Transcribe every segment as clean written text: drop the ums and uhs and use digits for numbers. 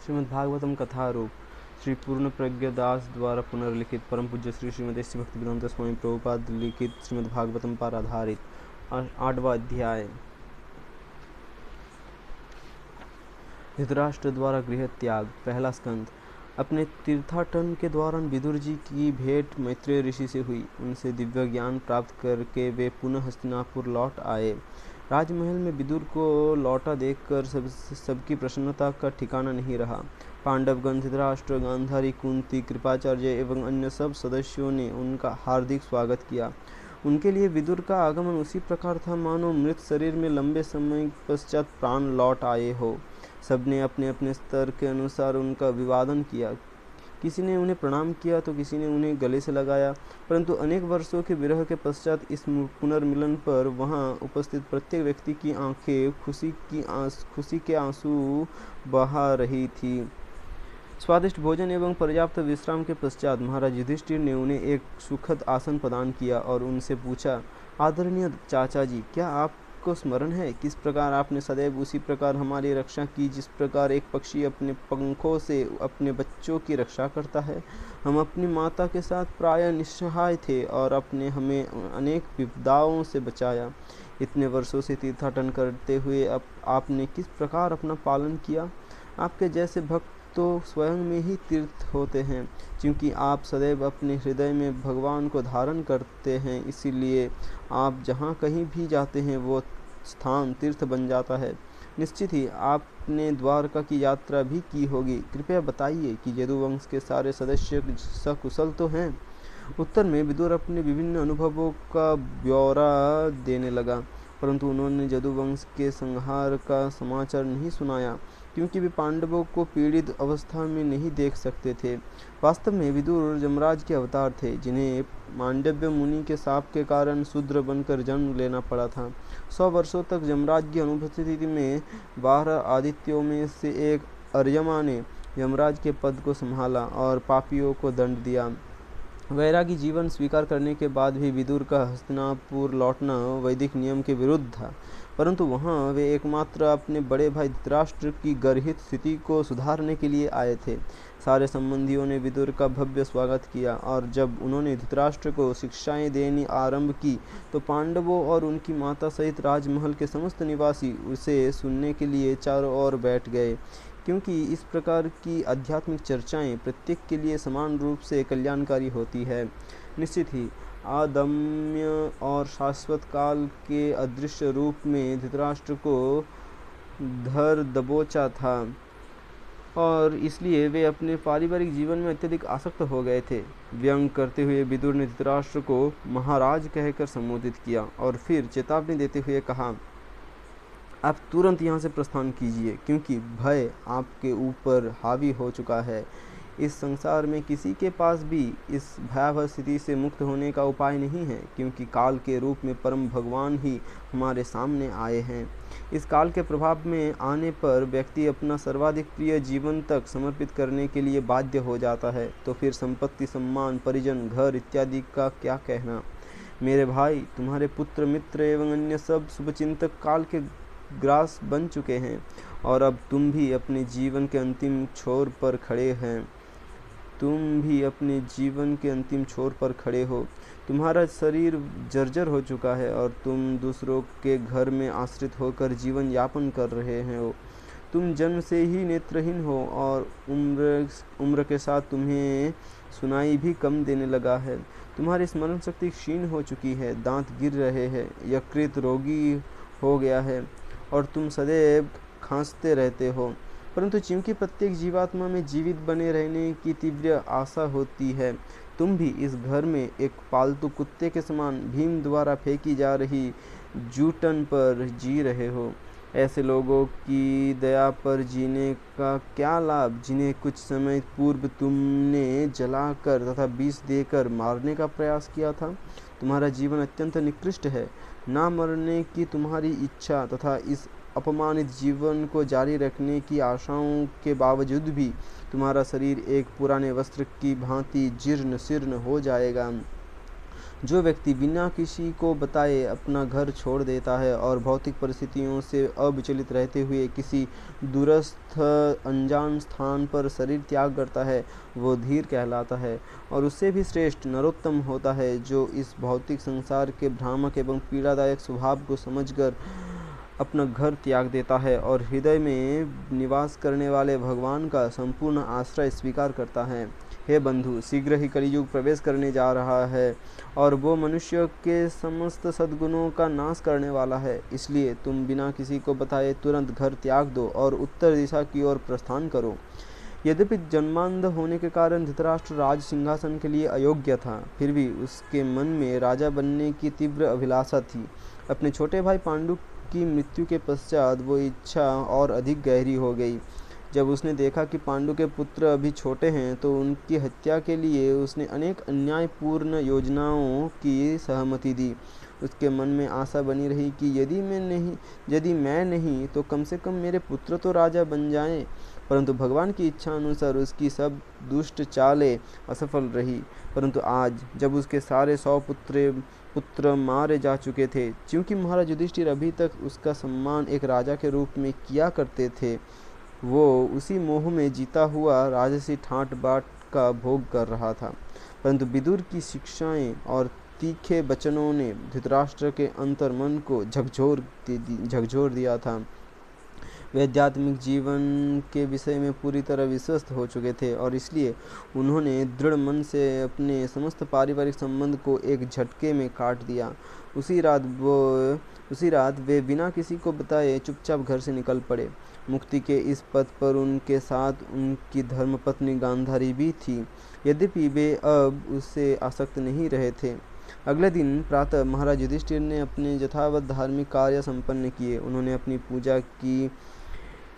श्रीमद्भागवतम कथा रूप श्री पूर्ण प्रज्ञ दास द्वारा पुनर्लिखित परम पूज्य श्री श्रीमदेसी भक्तिवेदांत स्वामी प्रभुपाद लिखित श्रीमद्भागवतम पर आधारित 8वां अध्याय। धृतराष्ट्र द्वारा गृह त्याग। पहला स्कंद। अपने तीर्थाटन के दौरान विदुर जी की भेंट मैत्रेय ऋषि से हुई। उनसे दिव्य ज्ञान प्राप्त करके वे पुनः हस्तिनापुर लौट आए। राजमहल में विदुर को लौटा देखकर सबकी प्रसन्नता का ठिकाना नहीं रहा। पांडवगण, धृतराष्ट्र, गांधारी, कुंती, कृपाचार्य एवं अन्य सब सदस्यों ने उनका हार्दिक स्वागत किया। उनके लिए विदुर का आगमन उसी प्रकार था मानो मृत शरीर में लंबे समय पश्चात प्राण लौट आए हो। सबने अपने अपने स्तर के अनुसार उनका अभिवादन किया। किसी ने उन्हें प्रणाम किया तो किसी ने उन्हें गले से लगाया, परंतु अनेक वर्षों के विरह के पश्चात इस पुनर्मिलन पर वहां उपस्थित प्रत्येक व्यक्ति की आंखें खुशी के आंसू बहा रही थी। स्वादिष्ट भोजन एवं पर्याप्त विश्राम के पश्चात महाराज युधिष्ठिर ने उन्हें एक सुखद आसन प्रदान किया और उनसे पूछा, आदरणीय चाचा जी, क्या आपको स्मरण है किस प्रकार आपने सदैव उसी प्रकार हमारी रक्षा की जिस प्रकार एक पक्षी अपने पंखों से अपने बच्चों की रक्षा करता है। हम अपनी माता के साथ प्रायः निस्सहाय थे और आपने हमें अनेक विपदाओं से बचाया। इतने वर्षों से तीर्थाटन करते हुए आपने किस प्रकार अपना पालन किया। आपके जैसे भक्त तो स्वयं में ही तीर्थ होते हैं, क्योंकि आप सदैव अपने हृदय में भगवान को धारण करते हैं, इसीलिए आप जहाँ कहीं भी जाते हैं वो स्थान तीर्थ बन जाता है। निश्चित ही आपने द्वारका की यात्रा भी की होगी। कृपया बताइए कि यदुवंश के सारे सदस्य सकुशल तो हैं। उत्तर में विदुर अपने विभिन्न अनुभवों का ब्यौरा देने लगा, परंतु उन्होंने यदुवंश के संहार का समाचार नहीं सुनाया, क्योंकि वे पांडवों को पीड़ित अवस्था में नहीं देख सकते थे। वास्तव में विदुर यमराज के अवतार थे, जिन्हें मांडव्य मुनि के शाप के कारण शूद्र बनकर जन्म लेना पड़ा था। 100 वर्षों तक यमराज की अनुपस्थिति में 12 आदित्यों में से एक अर्यमा ने यमराज के पद को संभाला और पापियों को दंड दिया। वैरागी जीवन स्वीकार करने के बाद भी विदुर का हस्तिनापुर लौटना वैदिक नियम के विरुद्ध था, परंतु वहां वे एकमात्र अपने बड़े भाई धृतराष्ट्र की गर्हित स्थिति को सुधारने के लिए आए थे। सारे संबंधियों ने विदुर का भव्य स्वागत किया और जब उन्होंने धृतराष्ट्र को शिक्षाएं देनी आरंभ की तो पांडवों और उनकी माता सहित राजमहल के समस्त निवासी उसे सुनने के लिए चारों ओर बैठ गए, क्योंकि इस प्रकार की आध्यात्मिक चर्चाएं प्रत्येक के लिए समान रूप से कल्याणकारी होती है। निश्चित ही आदम्य और शाश्वत काल के अदृश्य रूप में धृतराष्ट्र को धर दबोचा था और इसलिए वे अपने पारिवारिक जीवन में अत्यधिक आसक्त हो गए थे। व्यंग करते हुए विदुर ने धृतराष्ट्र को महाराज कहकर संबोधित किया और फिर चेतावनी देते हुए कहा, आप तुरंत यहाँ से प्रस्थान कीजिए, क्योंकि भय आपके ऊपर हावी हो चुका है। इस संसार में किसी के पास भी इस भयावह स्थिति से मुक्त होने का उपाय नहीं है, क्योंकि काल के रूप में परम भगवान ही हमारे सामने आए हैं। इस काल के प्रभाव में आने पर व्यक्ति अपना सर्वाधिक प्रिय जीवन तक समर्पित करने के लिए बाध्य हो जाता है, तो फिर संपत्ति, सम्मान, परिजन, घर इत्यादि का क्या कहना। मेरे भाई, तुम्हारे पुत्र, मित्र एवं अन्य सब शुभचिंतक काल के ग्रास बन चुके हैं और अब तुम भी अपने जीवन के अंतिम छोर पर खड़े हो। तुम्हारा शरीर जर्जर हो चुका है और तुम दूसरों के घर में आश्रित होकर जीवन यापन कर रहे हो। तुम जन्म से ही नेत्रहीन हो और उम्र के साथ तुम्हें सुनाई भी कम देने लगा है। तुम्हारी स्मरण शक्ति क्षीण हो चुकी है, दांत गिर रहे हैं, यकृत रोगी हो गया है और तुम सदैव खांसते रहते हो। परंतु चूंकि प्रत्येक जीवात्मा में जीवित बने रहने की तीव्र आशा होती है, तुम भी इस घर में एक पालतू कुत्ते के समान भीम द्वारा फेंकी जा रही जूठन पर जी रहे हो। ऐसे लोगों की दया पर जीने का क्या लाभ, जिन्हें कुछ समय पूर्व तुमने जलाकर तथा विष देकर मारने का प्रयास किया था। तुम्हारा जीवन अत्यंत निकृष्ट है। ना मरने की तुम्हारी इच्छा तथा इस अपमानित जीवन को जारी रखने की आशाओं के बावजूद भी तुम्हारा शरीर एक पुराने वस्त्र की भांति जीर्ण शीर्ण हो जाएगा। जो व्यक्ति बिना किसी को बताए अपना घर छोड़ देता है और भौतिक परिस्थितियों से अविचलित रहते हुए किसी दूरस्थ अनजान स्थान पर शरीर त्याग करता है, वो धीर कहलाता है। और उससे भी श्रेष्ठ नरोत्तम होता है, जो इस भौतिक संसार के भ्रामक एवं पीड़ादायक स्वभाव को समझकर अपना घर त्याग देता है और हृदय में निवास करने वाले भगवान का संपूर्ण आश्रय स्वीकार करता है। हे बंधु, शीघ्र ही कलियुग प्रवेश करने जा रहा है और वो मनुष्य के समस्त सद्गुणों का नाश करने वाला है। इसलिए तुम बिना किसी को बताए तुरंत घर त्याग दो और उत्तर दिशा की ओर प्रस्थान करो। यद्यपि जन्मांध होने के कारण धृतराष्ट्र राज सिंहासन के लिए अयोग्य था, फिर भी उसके मन में राजा बनने की तीव्र अभिलाषा थी। अपने छोटे भाई पांडु की मृत्यु के पश्चात वो इच्छा और अधिक गहरी हो गई। जब उसने देखा कि पांडु के पुत्र अभी छोटे हैं, तो उनकी हत्या के लिए उसने अनेक अन्यायपूर्ण योजनाओं की सहमति दी। उसके मन में आशा बनी रही कि यदि मैं नहीं तो कम से कम मेरे पुत्र तो राजा बन जाएं। परंतु भगवान की इच्छा अनुसार उसकी सब दुष्ट चालें असफल रही। परंतु आज जब उसके सारे 100 पुत्र मारे जा चुके थे, क्योंकि महाराज युधिष्ठिर अभी तक उसका सम्मान एक राजा के रूप में किया करते थे, वो उसी मोह में जीता हुआ राजसी ठाट बाट का भोग कर रहा था। परंतु विदुर की शिक्षाएं और तीखे वचनों ने धृतराष्ट्र के अंतर्मन को झकझोर दिया था। वे आध्यात्मिक जीवन के विषय में पूरी तरह विश्वस्त हो चुके थे और इसलिए उन्होंने दृढ़ मन से अपने समस्त पारिवारिक संबंध को एक झटके में काट दिया। उसी रात वे बिना किसी को बताए चुपचाप घर से निकल पड़े। मुक्ति के इस पथ पर उनके साथ उनकी धर्मपत्नी गांधारी भी थी, यद्यपि वे अब उससे आसक्त नहीं रहे थे। अगले दिन प्रातः महाराज युधिष्ठिर ने अपने यथावत धार्मिक कार्य संपन्न किए। उन्होंने अपनी पूजा की,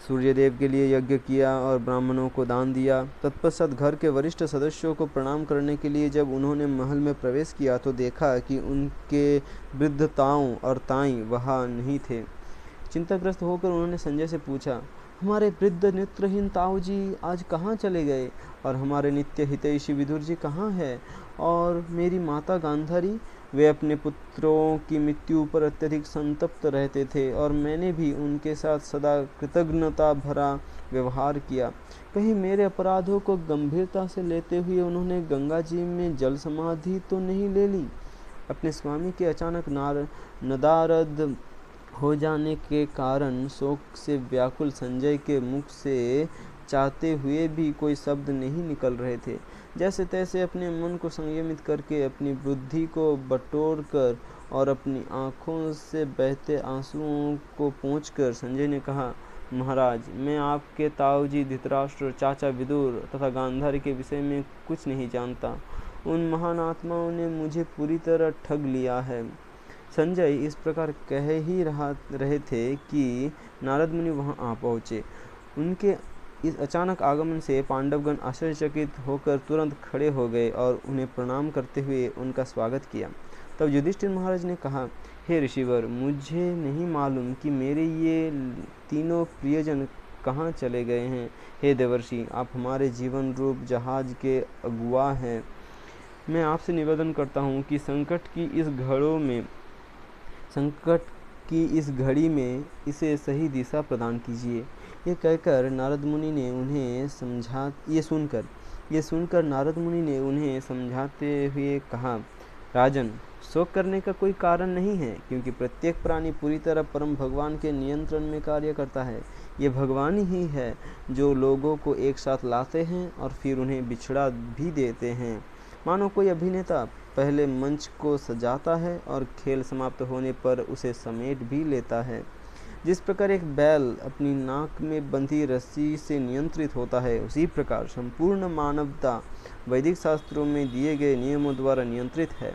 सूर्यदेव के लिए यज्ञ किया और ब्राह्मणों को दान दिया। तत्पश्चात घर के वरिष्ठ सदस्यों को प्रणाम करने के लिए जब उन्होंने महल में प्रवेश किया तो देखा कि उनके वृद्ध ताऊ और ताई वहाँ नहीं थे। चिंताग्रस्त होकर उन्होंने संजय से पूछा, हमारे वृद्ध नेत्रहीन ताऊ जी आज कहाँ चले गए और हमारे नित्य हितैषी विदुर जी कहाँ है और मेरी माता गांधारी? वे अपने पुत्रों की मृत्यु पर अत्यधिक संतप्त रहते थे और मैंने भी उनके साथ सदा कृतज्ञता भरा व्यवहार किया। कहीं मेरे अपराधों को गंभीरता से लेते हुए उन्होंने गंगा जी में जल समाधि तो नहीं ले ली? अपने स्वामी के अचानक नदारद हो जाने के कारण शोक से व्याकुल संजय के मुख से चाहते हुए भी कोई शब्द नहीं निकल रहे थे। जैसे तैसे अपने मन को संयमित करके, अपनी बुद्धि को बटोर कर और अपनी आँखों से बहते आंसुओं को पोंछकर संजय ने कहा, महाराज, मैं आपके ताऊजी धृतराष्ट्र, चाचा विदुर तथा गांधारी के विषय में कुछ नहीं जानता। उन महान आत्माओं ने मुझे पूरी तरह ठग लिया है। संजय इस प्रकार कह ही रहे थे कि नारद मुनि वहां आ पहुँचे। उनके इस अचानक आगमन से पांडवगण आश्चर्यचकित होकर तुरंत खड़े हो गए और उन्हें प्रणाम करते हुए उनका स्वागत किया। तब युधिष्ठिर महाराज ने कहा, हे ऋषिवर, मुझे नहीं मालूम कि मेरे ये तीनों प्रियजन कहाँ चले गए हैं। हे देवर्षि, आप हमारे जीवन रूप जहाज के अगुआ हैं। मैं आपसे निवेदन करता हूँ कि संकट की इस घड़ी में इसे सही दिशा प्रदान कीजिए। ये कहकर नारद मुनि ने उन्हें समझाते हुए कहा, राजन, शोक करने का कोई कारण नहीं है, क्योंकि प्रत्येक प्राणी पूरी तरह परम भगवान के नियंत्रण में कार्य करता है। ये भगवान ही है जो लोगों को एक साथ लाते हैं और फिर उन्हें बिछड़ा भी देते हैं। मानो कोई अभिनेता पहले मंच को सजाता है और खेल समाप्त होने पर उसे समेट भी लेता है। जिस प्रकार एक बैल अपनी नाक में बंधी रस्सी से नियंत्रित होता है, उसी प्रकार संपूर्ण मानवता वैदिक शास्त्रों में दिए गए नियमों द्वारा नियंत्रित है।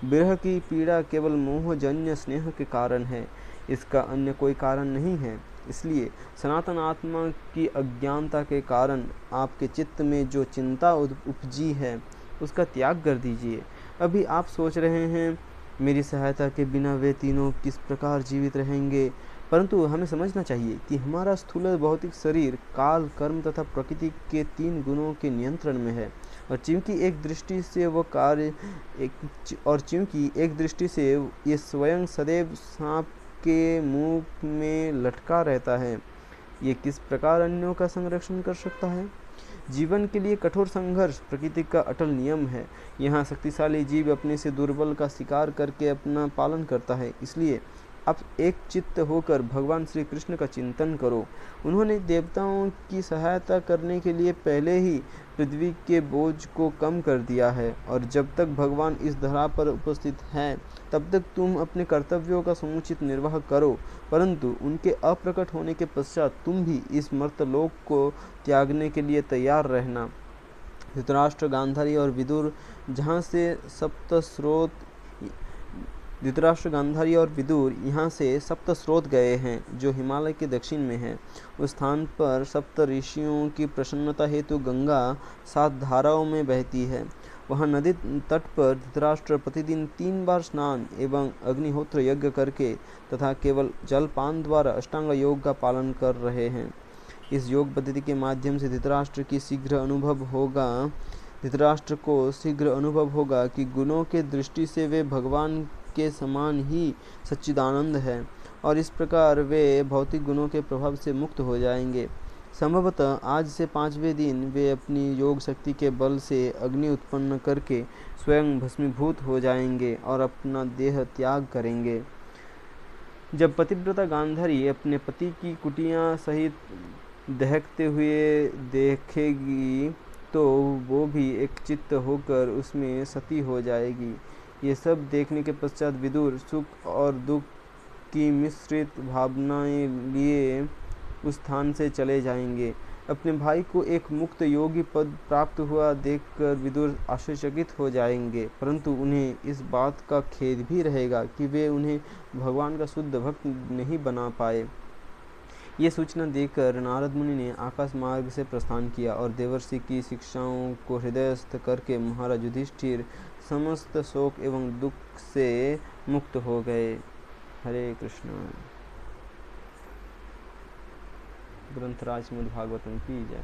विरह की पीड़ा केवल मोहजन्य स्नेह के कारण है, इसका अन्य कोई कारण नहीं है। इसलिए सनातन आत्मा की अज्ञानता के कारण आपके चित्त में जो चिंता उपजी है, उसका त्याग कर दीजिए। अभी आप सोच रहे हैं, मेरी सहायता के बिना वे तीनों किस प्रकार जीवित रहेंगे, परंतु हमें समझना चाहिए कि हमारा स्थूल भौतिक शरीर काल, कर्म तथा प्रकृति के 3 गुणों के नियंत्रण में है। और चूंकि एक दृष्टि से वो कार्य और चूंकि एक दृष्टि से ये स्वयं सदैव सांप के मुंह में लटका रहता है, ये किस प्रकार अन्यों का संरक्षण कर सकता है? जीवन के लिए कठोर संघर्ष प्रकृति का अटल नियम है। यहाँ शक्तिशाली जीव अपने से दुर्बल का शिकार करके अपना पालन करता है। इसलिए अब एक चित्त होकर भगवान श्री कृष्ण का चिंतन करो। उन्होंने देवताओं की सहायता करने के लिए पहले ही पृथ्वी के बोझ को कम कर दिया है, और जब तक भगवान इस धरा पर उपस्थित हैं तब तक तुम अपने कर्तव्यों का समुचित निर्वाह करो, परंतु उनके अप्रकट होने के पश्चात तुम भी इस मर्तलोक को त्यागने के लिए तैयार रहना। धृतराष्ट्र, गांधारी और विदुर यहाँ से सप्त स्रोत गए हैं, जो हिमालय के दक्षिण में है। उस स्थान पर सप्त ऋषियों की प्रसन्नता हेतु गंगा 7 धाराओं में बहती है। वहाँ नदी तट पर धृतराष्ट्र प्रतिदिन 3 बार स्नान एवं अग्निहोत्र यज्ञ करके तथा केवल जलपान द्वारा अष्टांग योग का पालन कर रहे हैं। इस योग पद्धति के माध्यम से धृतराष्ट्र को शीघ्र अनुभव होगा कि गुणों के दृष्टि से वे भगवान के समान ही सच्चिदानंद है, और इस प्रकार वे भौतिक गुणों के प्रभाव से मुक्त हो जाएंगे। संभवतः आज से 5वें दिन वे अपनी योग शक्ति के बल से अग्नि उत्पन्न करके स्वयं भस्मीभूत हो जाएंगे और अपना देह त्याग करेंगे। जब पतिव्रता गांधारी अपने पति की कुटिया सहित दहकते हुए देखेगी तो वो भी एक चित्त होकर उसमें सती हो जाएगी। ये सब देखने के पश्चात विदुर सुख और दुख की मिश्रित भावनाएं लिए उस स्थान से चले जाएंगे। अपने भाई को एक मुक्त योगी पद प्राप्त हुआ देखकर विदुर आश्चर्यचकित हो जाएंगे, परंतु उन्हें इस बात का खेद भी रहेगा कि वे उन्हें भगवान का शुद्ध भक्त नहीं बना पाए। ये सूचना देकर नारद मुनि ने आकाश मार्ग से प्रस्थान किया और देवर्षि की शिक्षाओं को हृदयस्थ करके महाराज युधिष्ठिर समस्त शोक एवं दुख से मुक्त हो गए। हरे कृष्ण। ग्रंथराज श्रीमद् भागवतम की जय।